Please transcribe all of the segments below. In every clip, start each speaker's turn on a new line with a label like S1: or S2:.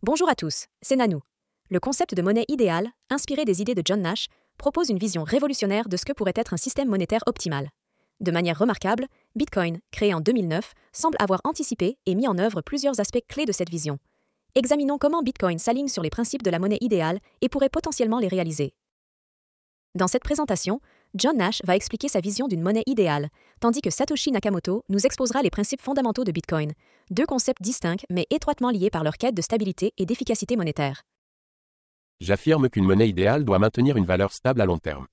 S1: Bonjour à tous, c'est Nanou. Le concept de monnaie idéale, inspiré des idées de John Nash, propose une vision révolutionnaire de ce que pourrait être un système monétaire optimal. De manière remarquable, Bitcoin, créé en 2009, semble avoir anticipé et mis en œuvre plusieurs aspects clés de cette vision. Examinons comment Bitcoin s'aligne sur les principes de la monnaie idéale et pourrait potentiellement les réaliser. Dans cette présentation, John Nash va expliquer sa vision d'une monnaie idéale, tandis que Satoshi Nakamoto nous exposera les principes fondamentaux de Bitcoin, deux concepts distincts mais étroitement liés par leur quête de stabilité et d'efficacité monétaire.
S2: J'affirme qu'une monnaie idéale doit maintenir une valeur stable à long terme.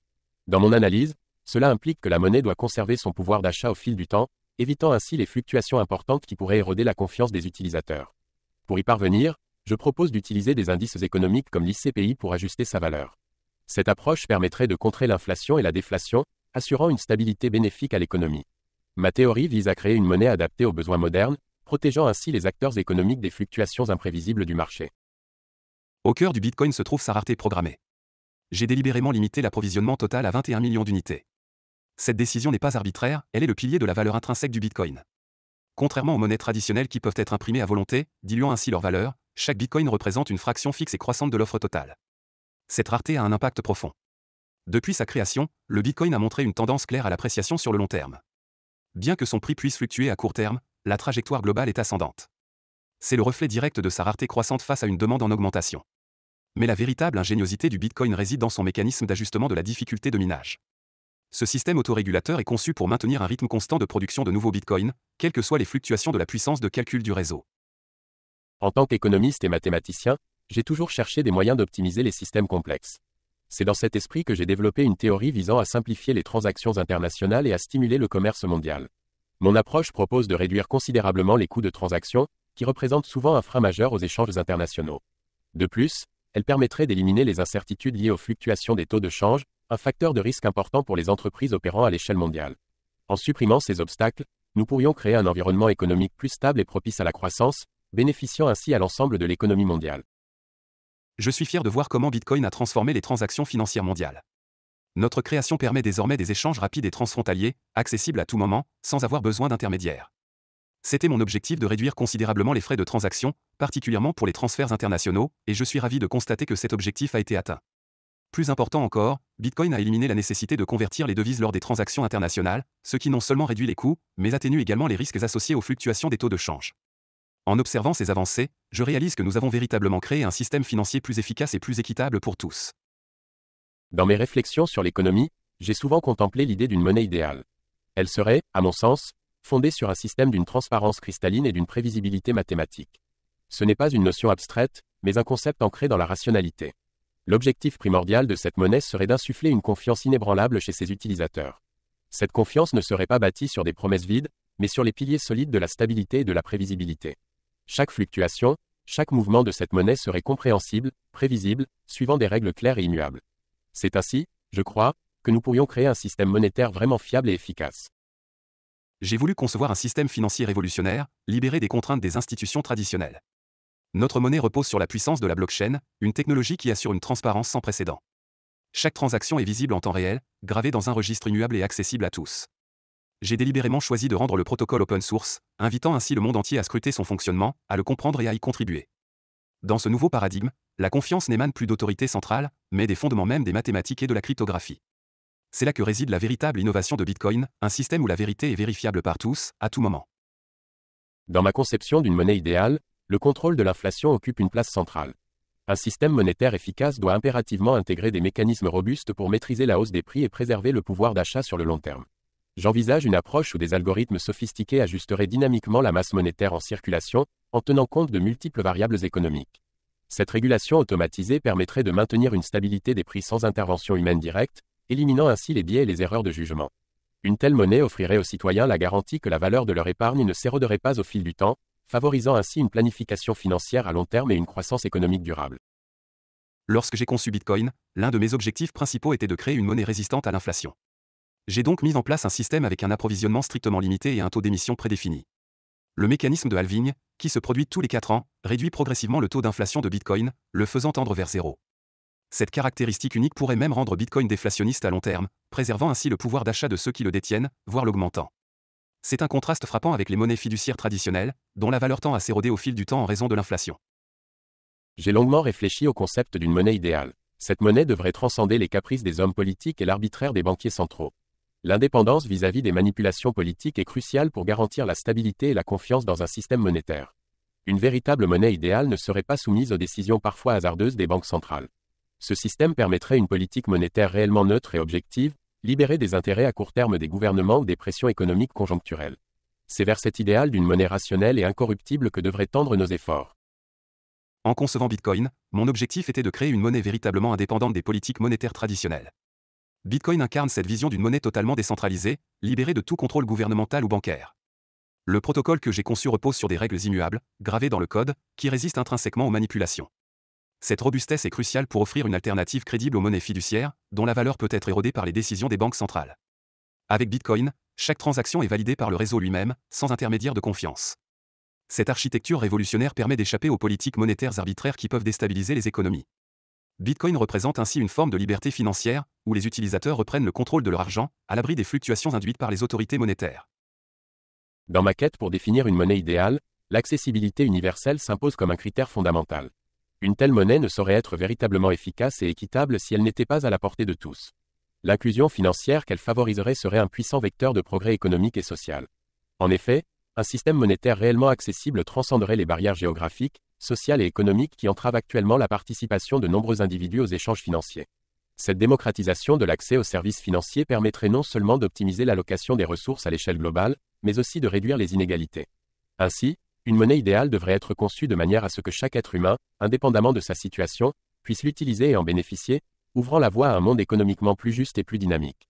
S2: Dans mon analyse, cela implique que la monnaie doit conserver son pouvoir d'achat au fil du temps, évitant ainsi les fluctuations importantes qui pourraient éroder la confiance des utilisateurs. Pour y parvenir, je propose d'utiliser des indices économiques comme l'ICPI pour ajuster sa valeur. Cette approche permettrait de contrer l'inflation et la déflation, assurant une stabilité bénéfique à l'économie. Ma théorie vise à créer une monnaie adaptée aux besoins modernes, protégeant ainsi les acteurs économiques des fluctuations imprévisibles du marché.
S3: Au cœur du Bitcoin se trouve sa rareté programmée. J'ai délibérément limité l'approvisionnement total à 21 millions d'unités. Cette décision n'est pas arbitraire, elle est le pilier de la valeur intrinsèque du Bitcoin. Contrairement aux monnaies traditionnelles qui peuvent être imprimées à volonté, diluant ainsi leur valeur, chaque Bitcoin représente une fraction fixe et croissante de l'offre totale. Cette rareté a un impact profond. Depuis sa création, le Bitcoin a montré une tendance claire à l'appréciation sur le long terme. Bien que son prix puisse fluctuer à court terme, la trajectoire globale est ascendante. C'est le reflet direct de sa rareté croissante face à une demande en augmentation. Mais la véritable ingéniosité du Bitcoin réside dans son mécanisme d'ajustement de la difficulté de minage. Ce système autorégulateur est conçu pour maintenir un rythme constant de production de nouveaux Bitcoins, quelles que soient les fluctuations de la puissance de calcul du réseau.
S2: En tant qu'économiste et mathématicien, j'ai toujours cherché des moyens d'optimiser les systèmes complexes. C'est dans cet esprit que j'ai développé une théorie visant à simplifier les transactions internationales et à stimuler le commerce mondial. Mon approche propose de réduire considérablement les coûts de transaction, qui représentent souvent un frein majeur aux échanges internationaux. De plus, elle permettrait d'éliminer les incertitudes liées aux fluctuations des taux de change, un facteur de risque important pour les entreprises opérant à l'échelle mondiale. En supprimant ces obstacles, nous pourrions créer un environnement économique plus stable et propice à la croissance, bénéficiant ainsi à l'ensemble de l'économie mondiale.
S3: Je suis fier de voir comment Bitcoin a transformé les transactions financières mondiales. Notre création permet désormais des échanges rapides et transfrontaliers, accessibles à tout moment, sans avoir besoin d'intermédiaires. C'était mon objectif de réduire considérablement les frais de transaction, particulièrement pour les transferts internationaux, et je suis ravi de constater que cet objectif a été atteint. Plus important encore, Bitcoin a éliminé la nécessité de convertir les devises lors des transactions internationales, ce qui non seulement réduit les coûts, mais atténue également les risques associés aux fluctuations des taux de change. En observant ces avancées, je réalise que nous avons véritablement créé un système financier plus efficace et plus équitable pour tous.
S2: Dans mes réflexions sur l'économie, j'ai souvent contemplé l'idée d'une monnaie idéale. Elle serait, à mon sens, fondée sur un système d'une transparence cristalline et d'une prévisibilité mathématique. Ce n'est pas une notion abstraite, mais un concept ancré dans la rationalité. L'objectif primordial de cette monnaie serait d'insuffler une confiance inébranlable chez ses utilisateurs. Cette confiance ne serait pas bâtie sur des promesses vides, mais sur les piliers solides de la stabilité et de la prévisibilité. Chaque fluctuation, chaque mouvement de cette monnaie serait compréhensible, prévisible, suivant des règles claires et immuables. C'est ainsi, je crois, que nous pourrions créer un système monétaire vraiment fiable et efficace.
S3: J'ai voulu concevoir un système financier révolutionnaire, libéré des contraintes des institutions traditionnelles. Notre monnaie repose sur la puissance de la blockchain, une technologie qui assure une transparence sans précédent. Chaque transaction est visible en temps réel, gravée dans un registre immuable et accessible à tous. J'ai délibérément choisi de rendre le protocole open source, invitant ainsi le monde entier à scruter son fonctionnement, à le comprendre et à y contribuer. Dans ce nouveau paradigme, la confiance n'émane plus d'autorité centrale, mais des fondements même des mathématiques et de la cryptographie. C'est là que réside la véritable innovation de Bitcoin, un système où la vérité est vérifiable par tous, à tout moment.
S2: Dans ma conception d'une monnaie idéale, le contrôle de l'inflation occupe une place centrale. Un système monétaire efficace doit impérativement intégrer des mécanismes robustes pour maîtriser la hausse des prix et préserver le pouvoir d'achat sur le long terme. J'envisage une approche où des algorithmes sophistiqués ajusteraient dynamiquement la masse monétaire en circulation, en tenant compte de multiples variables économiques. Cette régulation automatisée permettrait de maintenir une stabilité des prix sans intervention humaine directe, éliminant ainsi les biais et les erreurs de jugement. Une telle monnaie offrirait aux citoyens la garantie que la valeur de leur épargne ne s'éroderait pas au fil du temps, favorisant ainsi une planification financière à long terme et une croissance économique durable.
S3: Lorsque j'ai conçu Bitcoin, l'un de mes objectifs principaux était de créer une monnaie résistante à l'inflation. J'ai donc mis en place un système avec un approvisionnement strictement limité et un taux d'émission prédéfini. Le mécanisme de halving, qui se produit tous les 4 ans, réduit progressivement le taux d'inflation de Bitcoin, le faisant tendre vers zéro. Cette caractéristique unique pourrait même rendre Bitcoin déflationniste à long terme, préservant ainsi le pouvoir d'achat de ceux qui le détiennent, voire l'augmentant. C'est un contraste frappant avec les monnaies fiduciaires traditionnelles, dont la valeur tend à s'éroder au fil du temps en raison de l'inflation.
S2: J'ai longuement réfléchi au concept d'une monnaie idéale. Cette monnaie devrait transcender les caprices des hommes politiques et l'arbitraire des banquiers centraux. L'indépendance vis-à-vis des manipulations politiques est cruciale pour garantir la stabilité et la confiance dans un système monétaire. Une véritable monnaie idéale ne serait pas soumise aux décisions parfois hasardeuses des banques centrales. Ce système permettrait une politique monétaire réellement neutre et objective, libérée des intérêts à court terme des gouvernements ou des pressions économiques conjoncturelles. C'est vers cet idéal d'une monnaie rationnelle et incorruptible que devraient tendre nos efforts.
S3: En concevant Bitcoin, mon objectif était de créer une monnaie véritablement indépendante des politiques monétaires traditionnelles. Bitcoin incarne cette vision d'une monnaie totalement décentralisée, libérée de tout contrôle gouvernemental ou bancaire. Le protocole que j'ai conçu repose sur des règles immuables, gravées dans le code, qui résistent intrinsèquement aux manipulations. Cette robustesse est cruciale pour offrir une alternative crédible aux monnaies fiduciaires, dont la valeur peut être érodée par les décisions des banques centrales. Avec Bitcoin, chaque transaction est validée par le réseau lui-même, sans intermédiaire de confiance. Cette architecture révolutionnaire permet d'échapper aux politiques monétaires arbitraires qui peuvent déstabiliser les économies. Bitcoin représente ainsi une forme de liberté financière, où les utilisateurs reprennent le contrôle de leur argent, à l'abri des fluctuations induites par les autorités monétaires.
S2: Dans ma quête pour définir une monnaie idéale, l'accessibilité universelle s'impose comme un critère fondamental. Une telle monnaie ne saurait être véritablement efficace et équitable si elle n'était pas à la portée de tous. L'inclusion financière qu'elle favoriserait serait un puissant vecteur de progrès économique et social. En effet, un système monétaire réellement accessible transcenderait les barrières géographiques, sociales et économiques qui entravent actuellement la participation de nombreux individus aux échanges financiers. Cette démocratisation de l'accès aux services financiers permettrait non seulement d'optimiser l'allocation des ressources à l'échelle globale, mais aussi de réduire les inégalités. Ainsi, une monnaie idéale devrait être conçue de manière à ce que chaque être humain, indépendamment de sa situation, puisse l'utiliser et en bénéficier, ouvrant la voie à un monde économiquement plus juste et plus dynamique.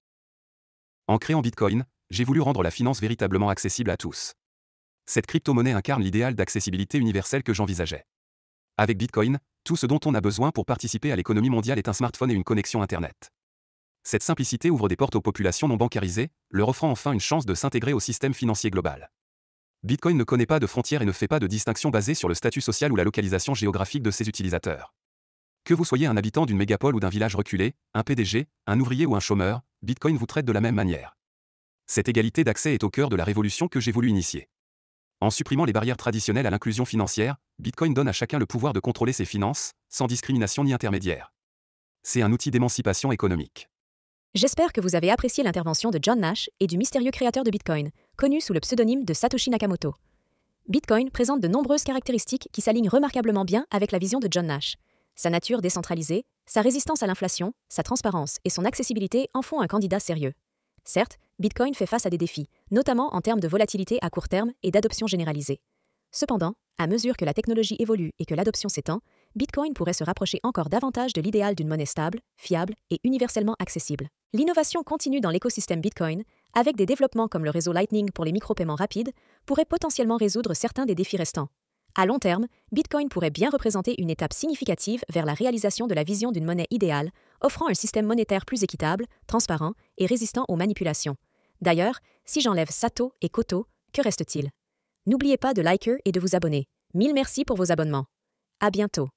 S3: En créant Bitcoin, j'ai voulu rendre la finance véritablement accessible à tous. Cette crypto-monnaie incarne l'idéal d'accessibilité universelle que j'envisageais. Avec Bitcoin, tout ce dont on a besoin pour participer à l'économie mondiale est un smartphone et une connexion Internet. Cette simplicité ouvre des portes aux populations non bancarisées, leur offrant enfin une chance de s'intégrer au système financier global. Bitcoin ne connaît pas de frontières et ne fait pas de distinction basée sur le statut social ou la localisation géographique de ses utilisateurs. Que vous soyez un habitant d'une mégapole ou d'un village reculé, un PDG, un ouvrier ou un chômeur, Bitcoin vous traite de la même manière. Cette égalité d'accès est au cœur de la révolution que j'ai voulu initier. En supprimant les barrières traditionnelles à l'inclusion financière, Bitcoin donne à chacun le pouvoir de contrôler ses finances, sans discrimination ni intermédiaire. C'est un outil d'émancipation économique.
S1: J'espère que vous avez apprécié l'intervention de John Nash et du mystérieux créateur de Bitcoin, connu sous le pseudonyme de Satoshi Nakamoto. Bitcoin présente de nombreuses caractéristiques qui s'alignent remarquablement bien avec la vision de John Nash. Sa nature décentralisée, sa résistance à l'inflation, sa transparence et son accessibilité en font un candidat sérieux. Certes, Bitcoin fait face à des défis, notamment en termes de volatilité à court terme et d'adoption généralisée. Cependant, à mesure que la technologie évolue et que l'adoption s'étend, Bitcoin pourrait se rapprocher encore davantage de l'idéal d'une monnaie stable, fiable et universellement accessible. L'innovation continue dans l'écosystème Bitcoin, avec des développements comme le réseau Lightning pour les micro-paiements rapides, pourrait potentiellement résoudre certains des défis restants. À long terme, Bitcoin pourrait bien représenter une étape significative vers la réalisation de la vision d'une monnaie idéale, offrant un système monétaire plus équitable, transparent et résistant aux manipulations. D'ailleurs, si j'enlève Sato et Koto, que reste-t-il ? N'oubliez pas de liker et de vous abonner. 1000 merci pour vos abonnements. À bientôt.